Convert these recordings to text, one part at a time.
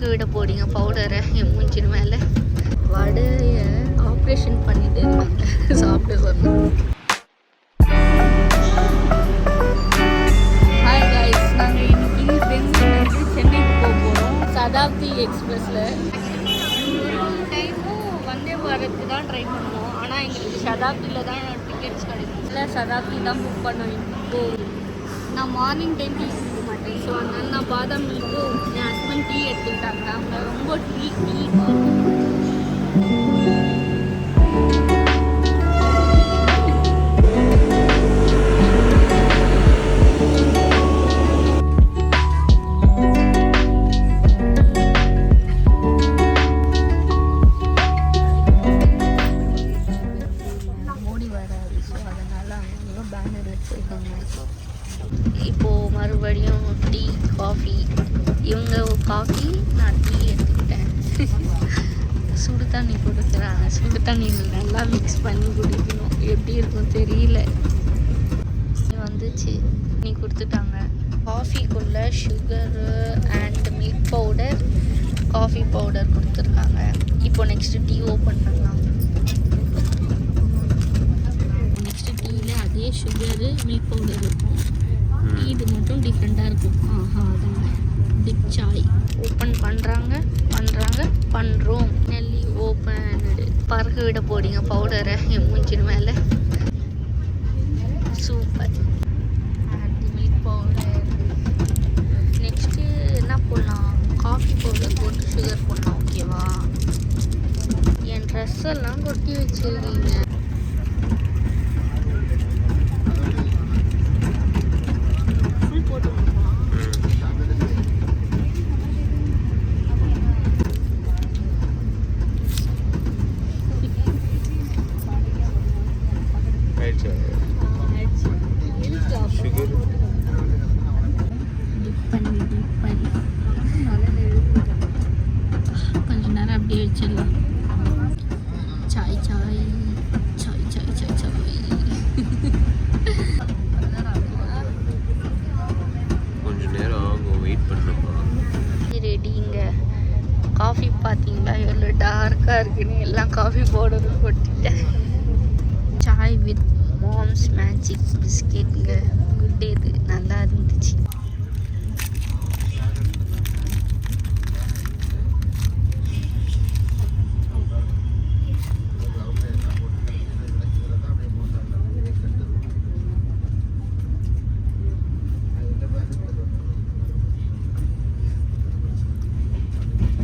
பறக்க விட போறீங்க பவுடரை என் மூஞ்சின் மேலே. வடையை ஆப்ரேஷன் பண்ணிட்டு இருக்காங்க சாப்பிட சொன்னோம். ஹாய் காய்ஸ், நாங்கள் இன்னைக்கு பெங்களூர்லேருந்து சென்னைக்கு போக போகிறோம் சதாப்தி எக்ஸ்பிரஸில். டைமும் வந்தே பாரத்துக்கு தான் ட்ரை பண்ணுவோம், ஆனால் எங்களுக்கு சதாப்தியில் தான் டிக்கெட்ஸ் கிடைக்கும். இல்லை சதாப்தி தான் புக் பண்ணோம். இப்போது நான் மார்னிங் டைம் டீ குடிக்க மாட்டேன், ஸோ அதனால நான் பாதாம் மில்க்கும் என் ஹஸ்பண்ட் டீ எடுத்துக்கிட்டாங்க. அவங்க ரொம்ப டீ மோடி வராது, ஸோ அதனால் அவங்க பேனர் வச்சுருக்காங்க. இப்போது மறுபடியும் டீ காஃபி, இவங்க காஃபி நான் டீ எடுத்துக்கிட்டேன். சுடு தண்ணி கொடுக்குறாங்க, சுடு தண்ணியில் நல்லா மிக்ஸ் பண்ணி குடிக்கணும். எப்படி இருக்கும் தெரியல. வந்துச்சு, நீ கொடுத்துட்டாங்க. காஃபிக்குள்ளே sugar and milk powder, coffee powder கொடுத்துருக்காங்க. இப்போ நெக்ஸ்ட்டு டீ ஓப்பன் பண்ணலாம். நெக்ஸ்ட்டு டீயில் அதே சுகரு மில்க் பவுடர் இருக்கும், இது மட்டும் டிஃப்ரெண்ட்டாக இருக்கும். அதான் டிப் சாய். ஓப்பன் பண்ணுறோம். நெல்லி ஓப்பன். பறக்க விட போறீங்க பவுடரை என் மூஞ்சின் மேலே. சூப்பர். Milk powder. நெக்ஸ்ட்டு என்ன போடலாம்? காஃபி பவுடர் போட்டு சுகர் போடலாம். ஓகேவா? என் ட்ரெஸ் எல்லாம் கொட்டி வச்சுருக்கீங்க. கொஞ்ச நேரம் அப்படியே வச்சிடலாம். சாய் சாய் சாய் சாய் சாய் சாய். கொஞ்ச நேரம் ஆகும், வெயிட் பண்ணுப்பா. ரெடிங்க. காஃபி பார்த்தீங்களா எவ்வளோ டார்க்காக இருக்குன்னு? எல்லாம் காஃபி பவுடர் கொட்டிட்டேன். சாய் வித் மாம்ஸ் மேஜிக் பிஸ்கெட்டுங்க. குட், இது நல்லா இருந்துச்சு.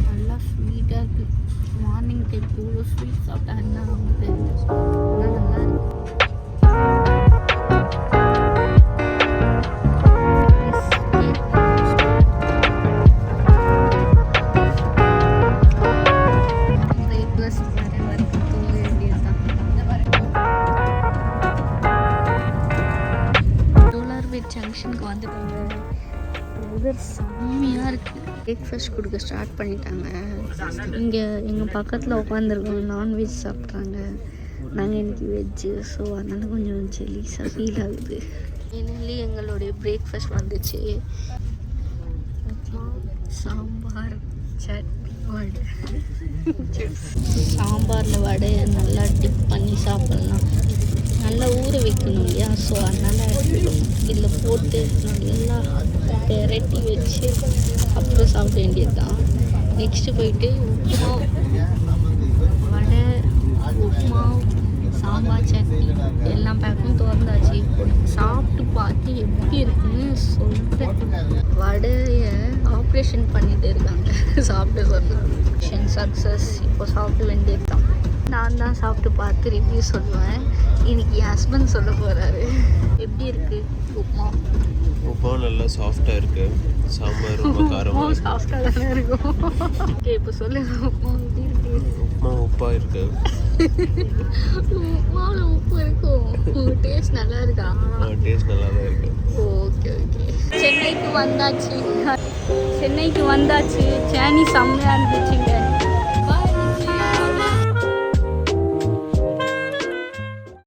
நல்லா ஸ்வீட்டாக இருக்குது. மார்னிங் டைம் கூட ஸ்வீட் சாப்பிட்டா என்ன ஆகுது? ஆனால் நல்லா இருக்கு. ஜங்ஷனுக்கு வந்துட்டாங்க. வெதர் செம்மையாக இருக்குது. பிரேக்ஃபாஸ்ட் கொடுக்க ஸ்டார்ட் பண்ணிட்டாங்க. இங்கே எங்கள் பக்கத்தில் உட்காந்துருக்கோம், நான்வெஜ் சாப்பிட்றாங்க. நாங்கள் இன்றைக்கி வெஜ்ஜு, ஸோ அதனால் கொஞ்சம் ஜெலிஸாக ஃபீல் ஆகுது. ஃபைனலி எங்களுடைய பிரேக்ஃபாஸ்ட் வந்துச்சு. சாம்பார், சட்னி, வடை. சாம்பாரில் வடையை நல்லா டிப் பண்ணி சாப்பிட்லாம். நல்லா ஊற வைக்கணும் இல்லையா, ஸோ அதனால் இதில் போட்டு நல்லா பெரட்டி வச்சு அப்புறம் சாப்பிட வேண்டியது தான். நெக்ஸ்ட்டு போயிட்டு உப்புமா, வடை, உப்புமா, சாம்பார், சட்னி எல்லாம் பேக்கும் திறந்தாச்சு. இப்போ சாப்பிட்டு பார்த்து எப்படி இருக்குன்னு சொல்கிறேன். வடையை ஆப்ரேஷன் பண்ணிட்டு இருக்காங்க சாப்பிட சொன்னோம். சக்ஸஸ். இப்போ சாப்பிட வேண்டியது தான். நான் தான் சாப்பிட்டு பார்த்து ரிவ்யூ சொல்லுவேன். இன்னைக்கு என் ஹஸ்பண்ட் சொல்ல போகிறாரு. எப்படி இருக்குது உப்புமா? உப்புமா நல்லா சாஃப்டாக இருக்குது. சாம்பார் ரொம்ப காரமாக சாஃப்டாக தானே இருக்கும். ஓகே, இப்போ சொல்லுங்க, உப்புமா எப்படி இருக்குது? உப்புமா உப்பாக இருக்குது. உப்புமாவில் உப்பு இருக்கும். டேஸ்ட் நல்லா இருக்கா? டேஸ்ட் நல்லா தான் இருக்குது. Okay okay. சென்னைக்கு வந்தாச்சு. சென்னை சென்னைக்கு வந்தாச்சு. சேனி செம்மையாக இருந்துச்சுங்க.